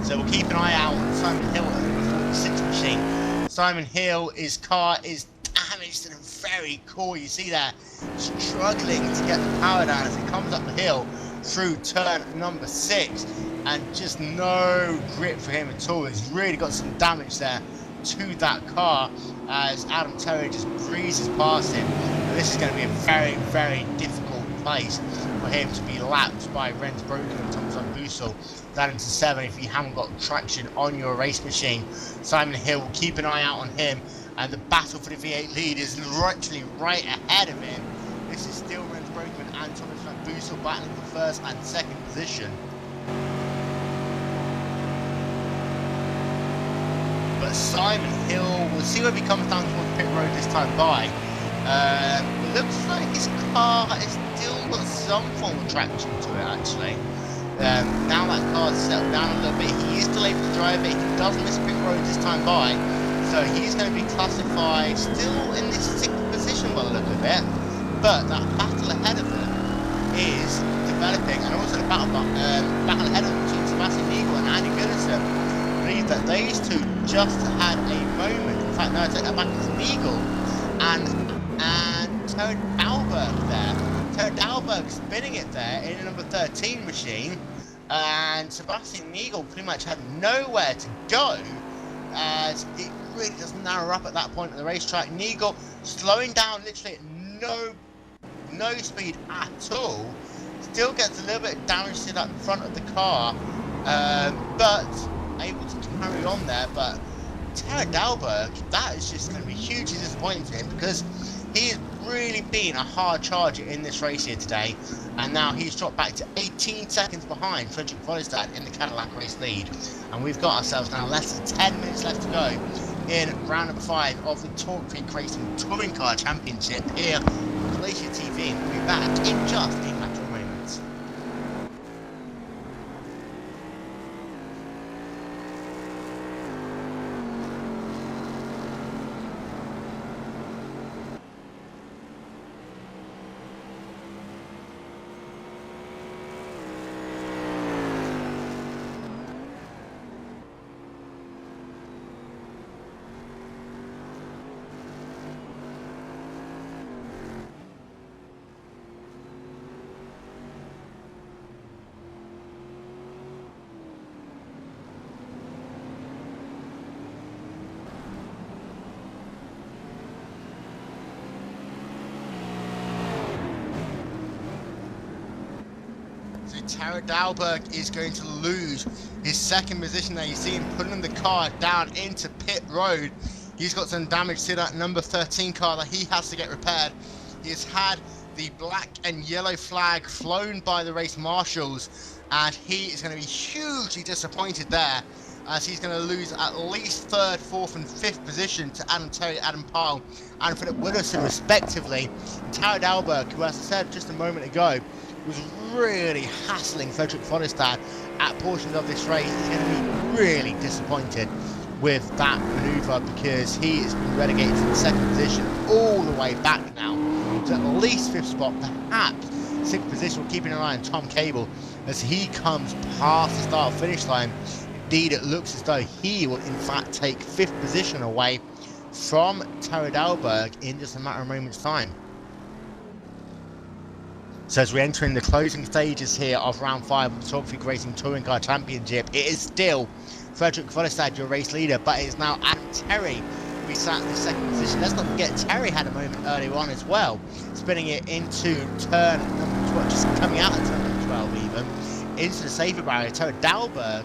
So we'll keep an eye out on Simon Hill at the 46 machine. Simon Hill, his car is damaged to the very core. You see that struggling to get the power down as it comes up the hill through turn number 6, and just no grip for him at all. He's really got some damage there to that car as Adam Terry just breezes past him. And this is going to be a very, very difficult place for him to be lapped by Renz Broken and Thomas Van Boosel down into 7 if you haven't got traction on your race machine. Simon Hill will keep an eye out on him, and the battle for the V8 lead is literally right ahead of him. This is still Renz Broken and Thomas Van Boosel battling for first and second position. But Simon Hill, we'll see whether he comes down towards pit road this time by. It looks like his car has still got some form of traction to it actually. Now that car's settled down a little bit, he is still able to drive it. He does miss pit road this time by, so he's going to be classified still in this 6th position by the look of it. But that battle ahead of him is developing, and also the battle ahead of him between Sebastian Nigel and Andy Goodison. I believe that these two just had a moment. In fact, no, I take that back. It's Nigel and Terry Dalberg there. Terry Dalberg spinning it there in a number 13 machine, and Sebastian Nigel pretty much had nowhere to go as it really does narrow up at that point of the racetrack. Nigel slowing down literally at no speed at all, still gets a little bit of damage to that front of the car, but able to carry on there. But Terry Dalberg, that is just going to be hugely disappointing to him, because he has really been a hard charger in this race here today, and now he's dropped back to 18 seconds behind Frederick Volstad in the Cadillac race lead, and we've got ourselves now less than 10 minutes left to go in round number 5 of the Torque Peak Racing Touring Car Championship here on Glacier TV, and we'll be back in just a matter of moments. Terry Dalberg is going to lose his 2nd position there. You see him putting the car down into pit road. He's got some damage to that number 13 car that he has to get repaired. He has had the black and yellow flag flown by the race marshals, and he is going to be hugely disappointed there, as he's going to lose at least 3rd, 4th and 5th position to Adam Terry, Adam Pyle and Philip Widdowson respectively. Terry Dalberg, who, as I said just a moment ago, was really hassling Frederick Volstad at portions of this race, is going to be really disappointed with that manoeuvre, because he has been relegated to the 2nd position all the way back now to at least 5th spot, perhaps 6th position. We're keeping an eye on Tom Cable as he comes past the start finish line. Indeed, it looks as though he will in fact take 5th position away from Terry Dalberg in just a matter of moments time. So as we enter in the closing stages here of round 5 of the Torque Peak Racing Touring Car Championship, it is still Frederick Volstad, your race leader, but it is now Adam Terry who sat in the 2nd position. Let's not forget Terry had a moment earlier on as well, spinning it into turn number 12, just coming out of turn number 12 even, into the safety barrier. Terry Dalberg,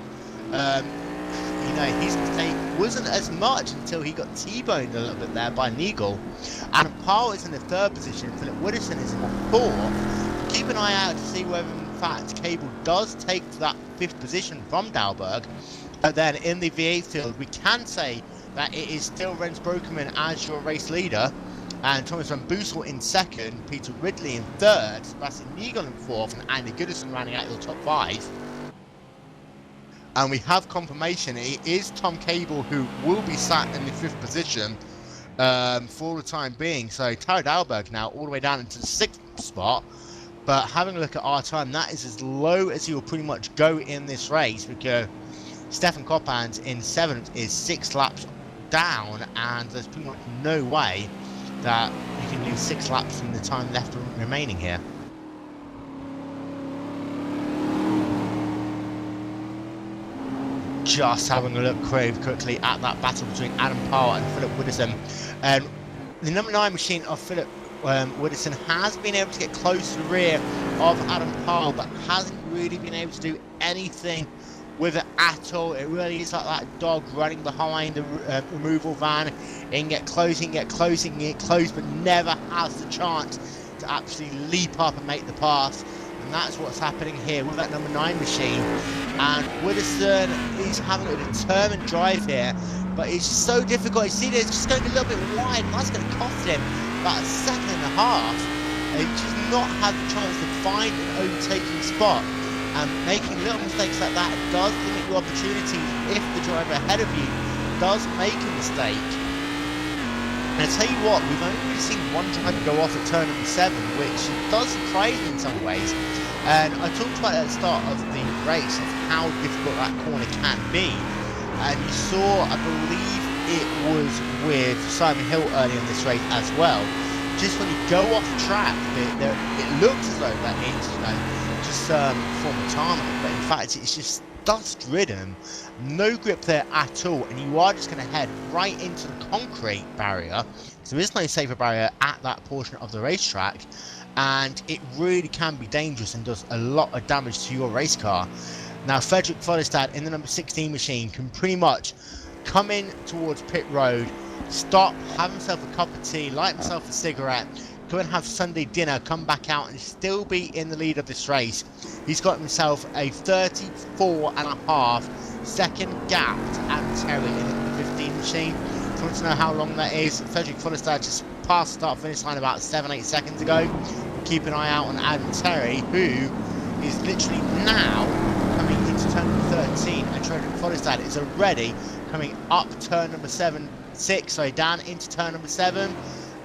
his mistake wasn't as much until he got T-boned a little bit there by Nigel. Adam Pyle is in the 3rd position, Philip Widdowson is in the 4th. Keep an eye out to see whether in fact Cable does take to that 5th position from Dalberg. But then in the V8 field, we can say that it is still Renz Brokerman as your race leader, And Thomas Van Boosel in second, Peter Ridley in third, Sebastian Nigel in fourth, and Andy Goodison rounding out your top 5. And we have confirmation it is Tom Cable who will be sat in the 5th position for the time being. So Taro Dalberg now all the way down into the 6th spot. But having a look at our time, that is as low as he will pretty much go in this race, because Stefan Koppans in 7th is 6 laps down, and there's pretty much no way that you can lose 6 laps in the time left remaining here. Just having a look quickly at that battle between Adam Powell and Philip Woodison. The number 9 machine of Philip Woodison has been able to get close to the rear of Adam Powell, but hasn't really been able to do anything with it at all. It really is like that dog running behind the removal van. It can get close, but never has the chance to actually leap up and make the pass. And that's what's happening here with that number 9 machine. And Woodison is having a determined drive here, but it's so difficult. You see, it's just going to be a little bit wide, and that's going to cost him about a second and a half. He does not have the chance to find an overtaking spot. And making little mistakes like that does limit your opportunities if the driver ahead of you does make a mistake. And I tell you what, we've only really seen one driver go off at turn number 7, which does surprise me in some ways. And I talked about at the start of the race of how difficult that corner can be. And you saw, I believe it was with Simon Hill earlier in this race as well. Just when you go off track, it looks as though that means, just from the tarmac, but in fact it's just dust ridden, no grip there at all, and you are just going to head right into the concrete barrier. So there is no safer barrier at that portion of the racetrack, and it really can be dangerous and does a lot of damage to your race car. Now Frederick Follestad in the number 16 machine can pretty much come in towards pit road, stop, have himself a cup of tea, light himself a cigarette, go and have Sunday dinner, come back out and still be in the lead of this race. He's got himself a 34.5 second gap to Adam Terry in the 15 machine. If you want to know how long that is, Frederick Follestad just passed the start finish line about 7-8 seconds ago. Keep an eye out on Adam Terry, who is literally now coming into turn number 13, and Frederick Follestad is already coming up turn number 6, so down into turn number 7.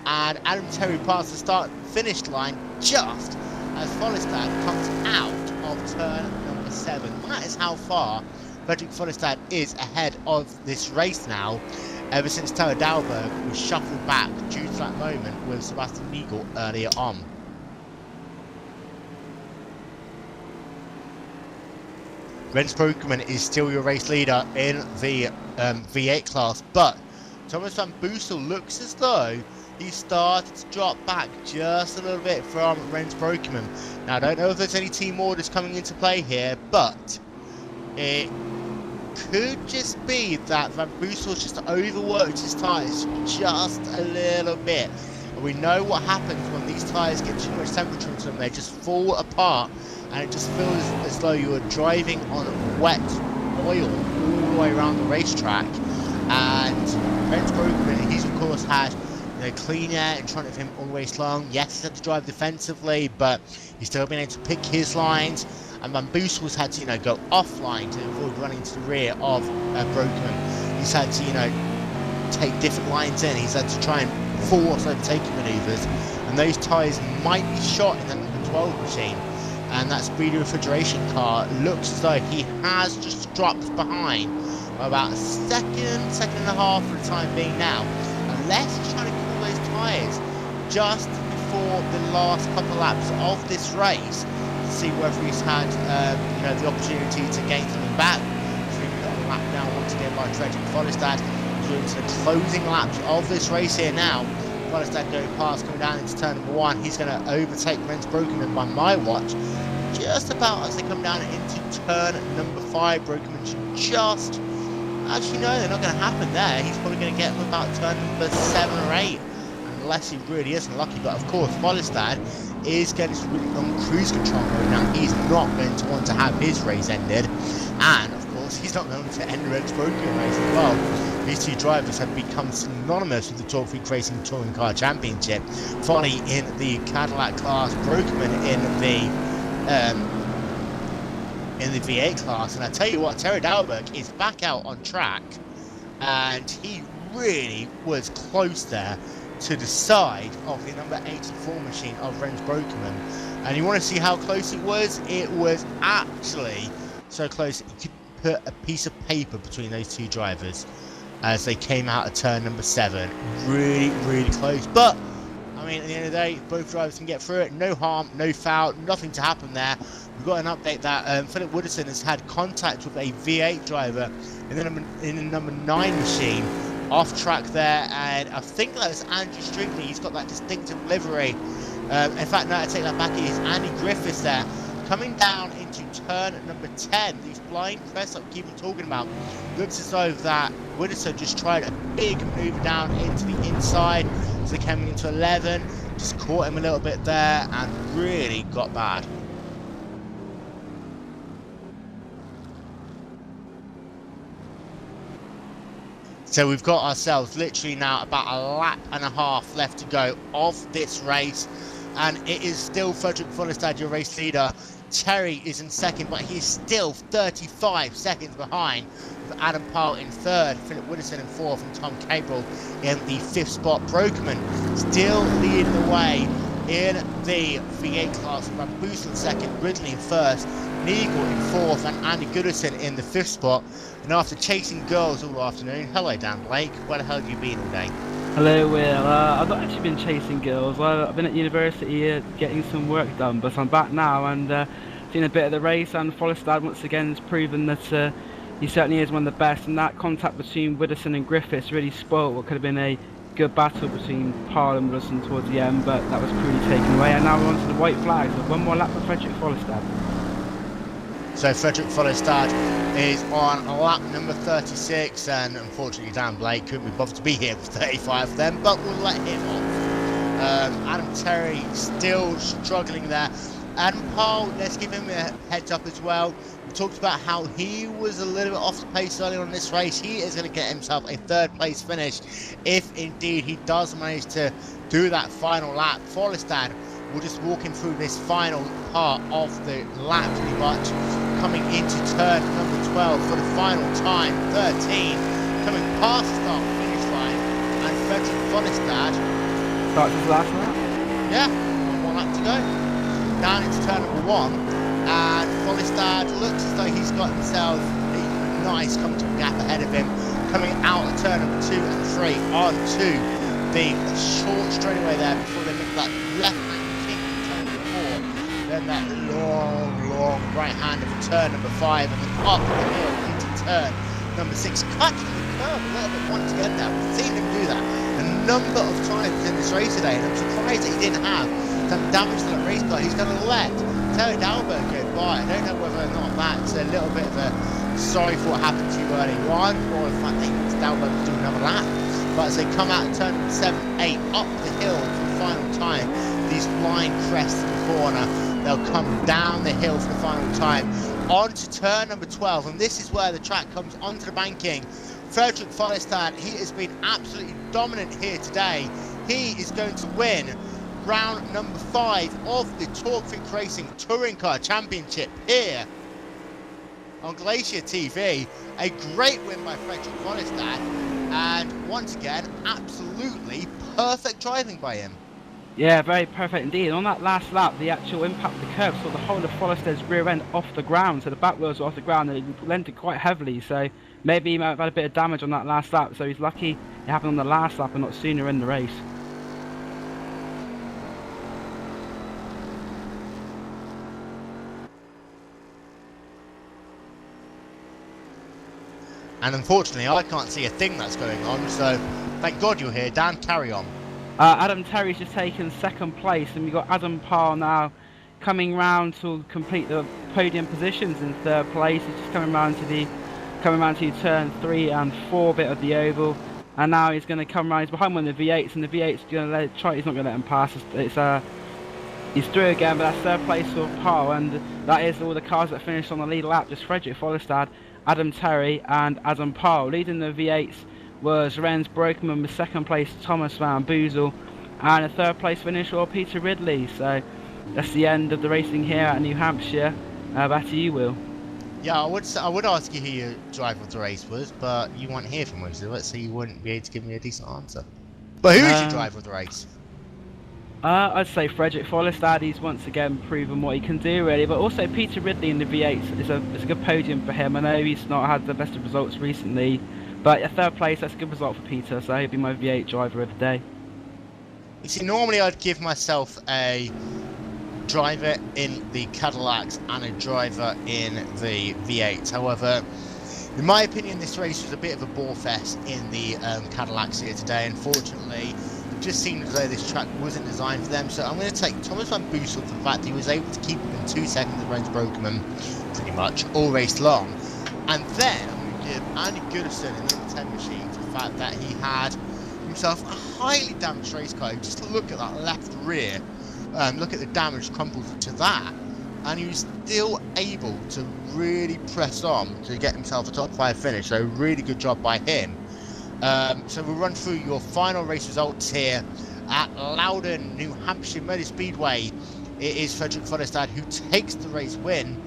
And Adam Terry passed the start finish line just as Follestad comes out of turn number 7. That is how far Frederick Follestad is ahead of this race now, ever since Taro Dalberg was shuffled back due to that moment with Sebastian Nigel earlier on. Rens Broekman is still your race leader in the V8 class, but Thomas Van Boosel looks as though he started to drop back just a little bit from Rens Broekman. Now I don't know if there's any team orders coming into play here, but it could just be that Van Boosel's just overworked his tyres just a little bit. And we know what happens when these tyres get too much temperature into them, they just fall apart, and it just feels as though you are driving on wet oil all the way around the racetrack. And Rens Broekman, he's of course had clean air in front of him all race long. Yes, he's had to drive defensively, but he's still been able to pick his lines. And Van Boosel's had to, go offline to avoid running to the rear of Broekman. He's had to, take different lines in. He's had to try and force overtaking manoeuvres. And those tyres might be shot in the number 12 machine. And that speedy refrigeration car looks as though he has just dropped behind by about a second and a half for the time being now. Unless he's trying to cool those tyres just before the last couple of laps of this race to see whether he's had the opportunity to gain something back. So we've got a lap down once again by Frederick Follestad. We're into the closing laps of this race here now. Follestad going past, coming down into turn number 1. He's going to overtake Rens Broekman by my watch just about as they come down into turn number 5. Broekman should just... Actually, no, they're not going to happen there. He's probably going to get him about turn number 7 or 8, unless he really isn't lucky. But of course, Follestad is going to be on cruise control mode now. He's not going to want to have his race ended, and of course, he's not going to end Rens Broekman race as well. These two drivers have become synonymous with the Torque Freak Racing Touring Car Championship. Finally, in the Cadillac class, Brokerman in the V8 class. And I tell you what, Terry Dalberg is back out on track, and he really was close there to the side of the number 84 machine of Rens Brokerman. And you want to see how close it was? It was actually so close you could put a piece of paper between those two drivers as they came out of turn number 7. Really, really close. But I mean, at the end of the day, both drivers can get through it. No harm, no foul, nothing to happen there. We've got an update that Philip Wooderson has had contact with a V8 driver in the number 9 machine off track there, and I think that was Andrew Strickland. He's got that distinctive livery. In fact, no, I take that back. It is Andy Griffiths there, coming down into turn number 10. These blind crests that we keep on talking about. Looks as though that Wooderson just tried a big move down into the inside. So they came into 11, just caught him a little bit there, and really got bad. So we've got ourselves literally now about a lap and a half left to go of this race, and it is still Frederick Follestad, your race leader. Terry is in second, but he is still 35 seconds behind, with Adam Powell in third, Philip Wooderson in fourth, and Tom Cabral in the fifth spot. Brokerman still leading the way in the V8 class. Brad Boosel in second, Ridley in first, Neagle in fourth, and Andy Goodison in the fifth spot. And after chasing girls all afternoon, hello Dan Blake, where the hell have you been all day? Hello Will, I've not actually been chasing girls. I've been at university getting some work done, but I'm back now and seen a bit of the race, and Follestad once again has proven that he certainly is one of the best, and that contact between Wooderson and Griffiths really spoiled what could have been a good battle between Parle and Wooderson towards the end, but that was cruelly taken away, and now we're on to the white flags. So one more lap for Frederick Follestad. So Frederick Follestad is on lap number 36, and unfortunately Dan Blake couldn't be bothered to be here for 35 of them, but we'll let him off. Adam Terry still struggling there. Adam Parle, let's give him a heads up as well. We talked about how he was a little bit off the pace early on in this race. He is going to get himself a third place finish if indeed he does manage to do that final lap. Follestad will just walk him through this final part of the lap pretty much, coming into turn number 12 for the final time. 13 coming past the start finish line, and Frederick Follestad Starts his last lap? Yeah, one lap to go. Down into turn number 1, and Follestad looks as though he's got himself a nice comfortable gap ahead of him, coming out of turn number 2 and 3 onto the short straightaway there before they make that left-hand kick in turn number 4, then that long right hand of turn number 5, and then up the hill into turn number 6, catching the curve a little bit once again now. We've seen him do that a number of times in this race today, and I'm surprised that he didn't have some damage to that race car. He's going to let Terry Dalberg go by. I don't know whether or not that's a little bit of a sorry for what happened to you early on, or if I think Dalberg will do another lap. But as they come out of turn 7, 8, up the hill for the final time, these flying crests in the corner, they'll come down the hill for the final time onto turn number 12, and this is where the track comes onto the banking. Frederick Follestad, he has been absolutely dominant here today. He is going to win round number 5 of the Torque Freak Racing Touring Car Championship here on Glacier TV. A great win by Frederick Follestad, and once again, absolutely perfect driving by him. Yeah, very perfect indeed. And on that last lap, the actual impact of the curb saw the whole of Follestad's rear end off the ground, so the back wheels were off the ground and it landed quite heavily, so maybe he might have had a bit of damage on that last lap, so he's lucky it happened on the last lap and not sooner in the race. And unfortunately, I can't see a thing that's going on, so thank God you're here. Dan, carry on. Adam Terry's just taken second place, and we've got Adam Parle now coming round to complete the podium positions in third place. He's just coming round to turn 3 and 4 bit of the oval, and now he's going to come round. He's behind one of the V8s, and the V8's going to let it try. He's not going to let him pass. He's through again, but that's third place for Parle, and that is all the cars that finished on the lead lap. Just Frederick Follestad, Adam Terry and Adam Parle leading the V8s was Renz Brokeman with second place Thomas Van Boezel, and a third place finish for Peter Ridley. So that's the end of the racing here at New Hampshire. Back to you, Will. Yeah, I would ask you who your driver of the race was, but you weren't here for most of it, so you wouldn't be able to give me a decent answer. But who is your driver of the race? I'd say Frederick Follestad. He's once again proven what he can do, really. But also Peter Ridley in the V8 is a good podium for him. I know he's not had the best of results recently, but a third place, that's a good result for Peter, so he'll be my V8 driver of the day. You see, normally I'd give myself a driver in the Cadillacs and a driver in the V8. However, in my opinion, this race was a bit of a bore fest in the Cadillacs here today. Unfortunately, it just seemed as though this track wasn't designed for them. So I'm going to take Thomas Van Boezel for the fact he was able to keep within 2 seconds of Renz Brokeman pretty much all race long. And then I'm going to give Andy Goodison in the number 10 machine for the fact that he had himself a highly damaged race car. Just look at that left rear. Look at the damage crumpled to that, and he was still able to really press on to get himself a top 5 finish. So really good job by him. So we'll run through your final race results here at Loudon, New Hampshire Motor Speedway. It is Frederick Follestad who takes the race win.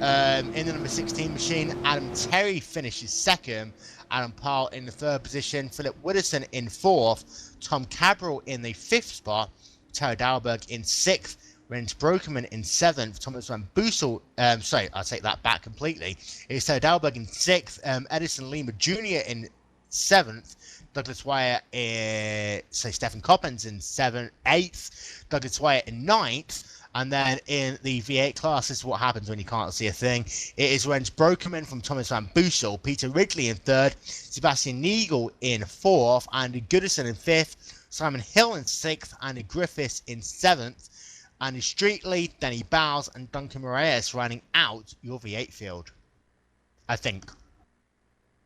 In the number 16 machine, Adam Terry finishes second. Adam Parle in the third position. Philip Widdowson in fourth. Tom Cabral in the fifth spot. Tara Dalberg in sixth, Renz Brokeman in seventh, Thomas Van Boezel, sorry, I'll take that back completely. It's Tara Dalberg in sixth, Edison Lima Jr. in seventh, Douglas Wyatt Stephen Coppens in eighth, Douglas Wyatt in ninth, and then in the V8 class, this is what happens when you can't see a thing. It is Renz Brokeman from Thomas Van Boezel, Peter Ridley in third, Sebastian Nigel in fourth, Andy Goodison in fifth, Simon Hill in sixth, Andy Griffiths in seventh, Andy Streetley, Danny Bowles, and Duncan Moraes rounding out your V8 field, I think.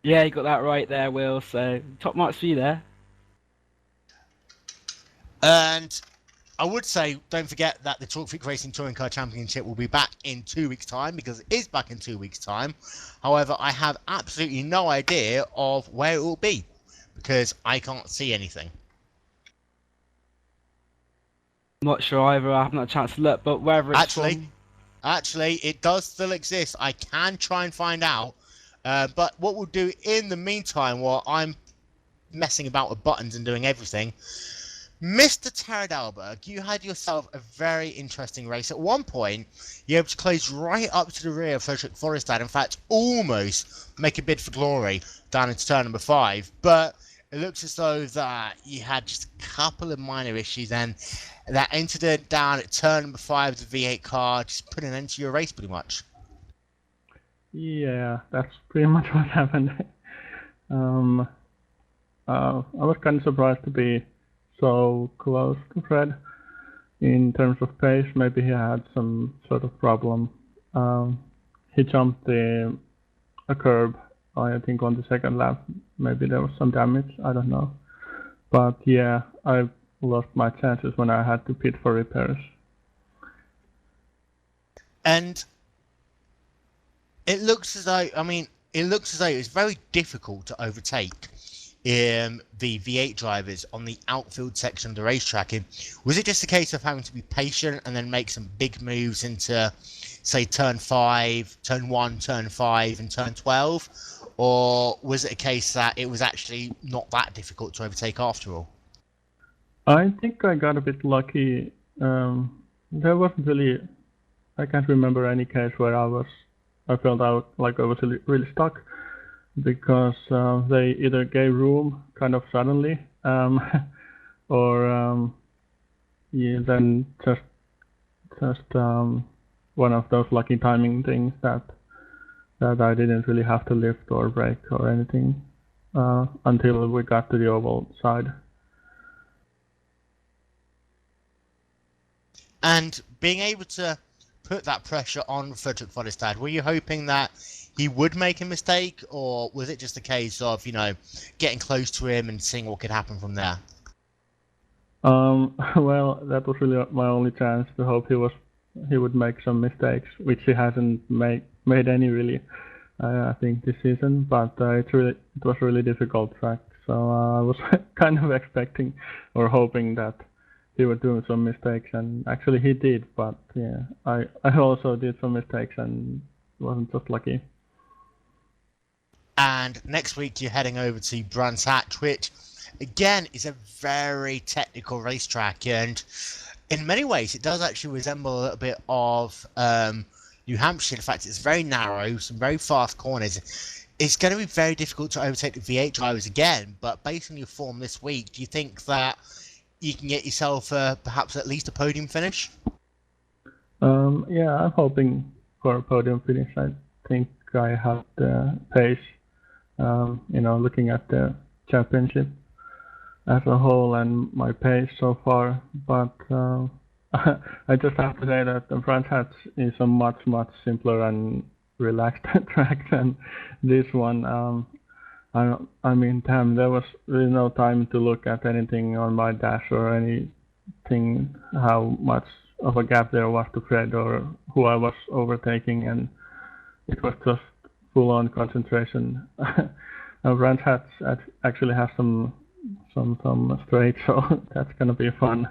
Yeah, you got that right there, Will. So top marks for you there. And I would say, don't forget that the Talk Freak Racing Touring Car Championship will be back in 2 weeks' time, because it is back in 2 weeks' time. However, I have absolutely no idea of where it will be, because I can't see anything. Not sure either. I haven't had a chance to look, but wherever it's Actually, it does still exist. I can try and find out. But what we'll do in the meantime, while I'm messing about with buttons and doing everything, Mr. Tara Dalberg, you had yourself a very interesting race. At one point, you were able to close right up to the rear of Frederick Follestad. In fact, almost make a bid for glory down into turn number 5. But it looks as though that you had just a couple of minor issues, and that incident down at turn number 5 of the V8 car just put an end to your race pretty much. Yeah, that's pretty much what happened. I was kind of surprised to be so close to Fred in terms of pace. Maybe he had some sort of problem. He jumped a curb, I think, on the second lap. Maybe there was some damage, I don't know. But yeah, I lost my chances when I had to pit for repairs. And it looks as though, it was very difficult to overtake the V8 drivers on the outfield section of the racetrack. And was it just a case of having to be patient and then make some big moves into, say, turn 5, turn 1, turn 5, and turn 12? Or was it a case that it was actually not that difficult to overtake after all? I think I got a bit lucky. There wasn't really, I can't remember any case where I felt like I was really stuck, because they either gave room kind of suddenly, or then just one of those lucky timing things that I didn't really have to lift or brake or anything until we got to the oval side. And being able to put that pressure on Frederick Follestad, were you hoping that he would make a mistake, or was it just a case of, getting close to him and seeing what could happen from there? Well, that was really my only chance to hope he would make some mistakes, which he hasn't made any really, I think, this season. But it was really difficult track, So I was kind of expecting or hoping that he would do some mistakes, and actually he did. But yeah, I also did some mistakes and wasn't just lucky. And next week you're heading over to Brands Hatch, which again is a very technical racetrack, and in many ways it does actually resemble a little bit of New Hampshire. In fact, it's very narrow, some very fast corners. It's going to be very difficult to overtake the V8 drivers again, but based on your form this week, do you think that you can get yourself perhaps at least a podium finish? Yeah, I'm hoping for a podium finish. I think I have the pace, looking at the championship as a whole and my pace so far. But I just have to say that the Brands Hatch is a much simpler and relaxed track than this one. I mean, damn, there was really no time to look at anything on my dash or anything, how much of a gap there was to Fred or who I was overtaking, and it was just full-on concentration. Brands Hatch actually has some straight, so that's gonna be fun.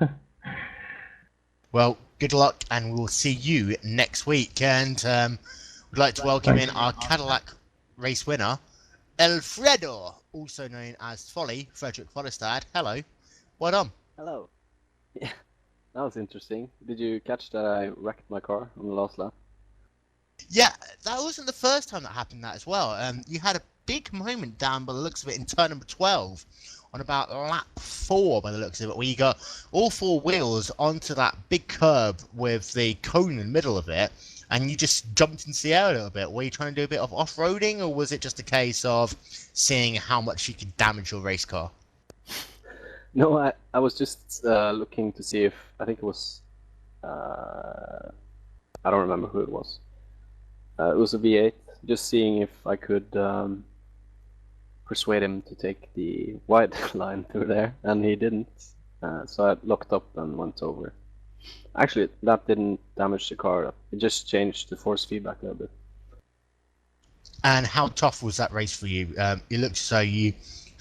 Well, good luck, and we'll see you next week. And we'd like to welcome in our Cadillac race winner, Alfredo, also known as Folly, Frederick Follestad. Hello. Well done. Hello. Yeah, that was interesting. Did you catch that I wrecked my car on the last lap? Yeah, that wasn't the first time that happened that as well. You had a big moment down by the looks of it in turn number 12 on about lap 4 by the looks of it, where you got all 4 wheels onto that big curb with the cone in the middle of it, and you just jumped into the air a little bit. Were you trying to do a bit of off-roading, or was it just a case of seeing how much you could damage your race car? No, I was just looking to see if, I think it was, I don't remember who it was. It was a V8, just seeing if I could persuade him to take the wide line through there, and he didn't. So I locked up and went over. Actually, that didn't damage the car. It just changed the force feedback a little bit. And how tough was that race for you? It looked as though you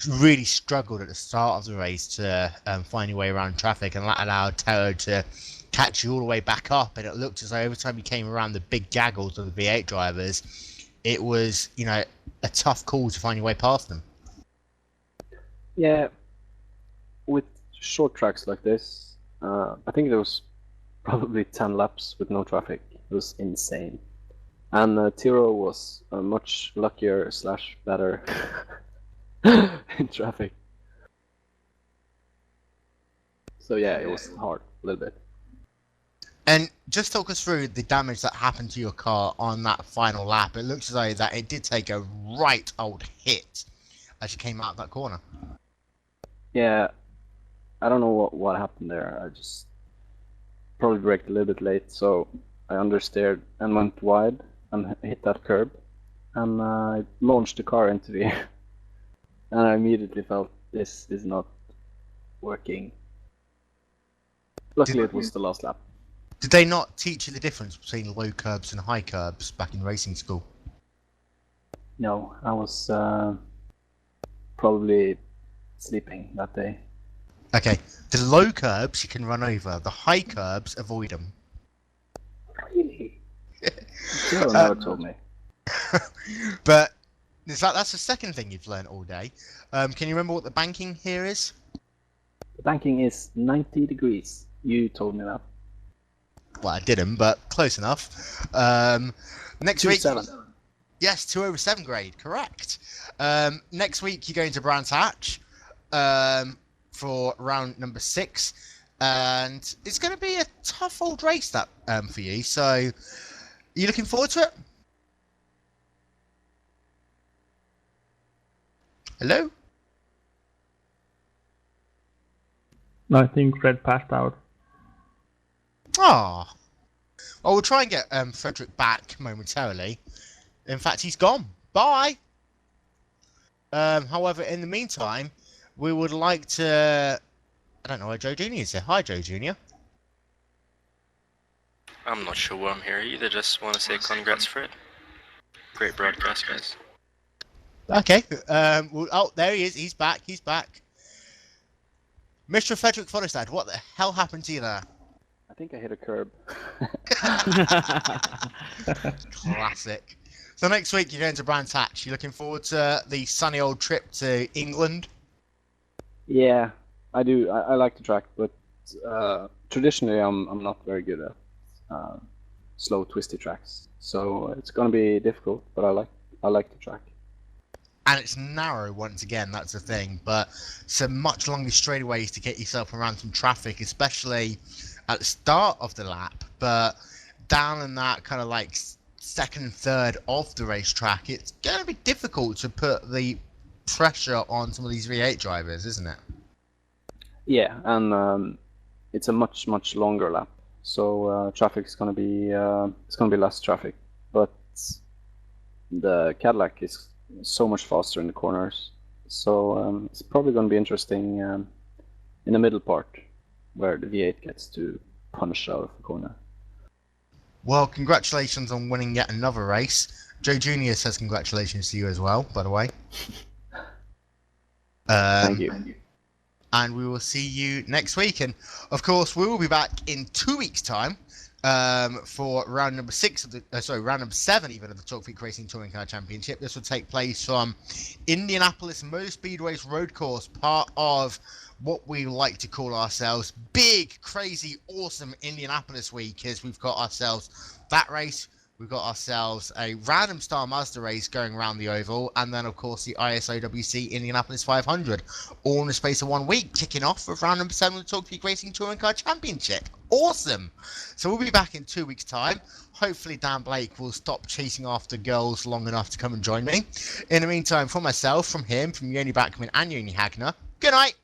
really struggled at the start of the race to find your way around traffic, and that allowed Teo to catch you all the way back up. And it looked as though every time you came around the big gaggles of the V8 drivers, it was, a tough call to find your way past them. Yeah, with short tracks like this, I think there was probably 10 laps with no traffic. It was insane. And Tiro was much luckier / better in traffic. So yeah, it was hard a little bit. And just talk us through the damage that happened to your car on that final lap. It looks as though that it did take a right old hit as you came out of that corner. Yeah, I don't know what happened there. I just probably braked a little bit late, so I understeered and went wide and hit that curb, and I launched the car into the air. And I immediately felt this is not working. Luckily, it was the last lap. Did they not teach you the difference between low curbs and high curbs back in racing school? No, I was probably sleeping that day. Okay, the low curbs you can run over, the high curbs, avoid them. Really? Joe never told me. But that's the second thing you've learned all day. Can you remember what the banking here is? The banking is 90 degrees. You told me that. Well, I didn't, but close enough. Next week... 2-7. Yes, 2 over 7 grade, correct. Next week you're going to Brands Hatch for round number 6, and it's going to be a tough old race that for you. So, are you looking forward to it? Hello? I think Fred passed out. Ah. Well, we'll try and get Frederick back momentarily. In fact, he's gone. Bye. However, in the meantime, we would like to... I don't know where Joe Jr. is here. Hi, Joe Jr. I'm not sure why I'm here either. Just want to say congrats, Fred. Great broadcast, guys. Okay. Well, oh, there he is. He's back. He's back. Mr. Frederick Forrestad, what the hell happened to you there? I think I hit a curb. Classic. So next week you're going to Brands Hatch. You looking forward to the sunny old trip to England? Yeah, I do. I like the track, but traditionally I'm not very good at slow, twisty tracks. So it's gonna be difficult, but I like the track. And it's narrow once again, that's the thing, but some much longer straightaways to get yourself around some traffic, especially at the start of the lap, but down in that kind of like second and third of the racetrack, it's going to be difficult to put the pressure on some of these V8 drivers, isn't it? Yeah, and it's a much longer lap, so traffic is gonna be it's gonna be less traffic, but the Cadillac is so much faster in the corners, so it's probably gonna be interesting in the middle part where the V8 gets to punch out of the corner. Well, congratulations on winning yet another race. Joe Jr. says congratulations to you as well, by the way. Thank you. And we will see you next week. And of course, we will be back in 2 weeks' time for round number round number 7 even of the Talk Freak Racing Touring Car Championship. This will take place from Indianapolis Motor Speedway's road course, part of what we like to call ourselves big, crazy, awesome Indianapolis week, as we've got ourselves that race. We've got ourselves a random star Mazda race going around the oval, and then of course the ISOWC Indianapolis 500, all in the space of 1 week, kicking off with round number 7 of the Talk Freak Racing Touring Car Championship. Awesome! So we'll be back in 2 weeks' time. Hopefully Dan Blake will stop chasing after girls long enough to come and join me. In the meantime, for myself, from him, from Yoni Backman and Yoni Hagner, good night!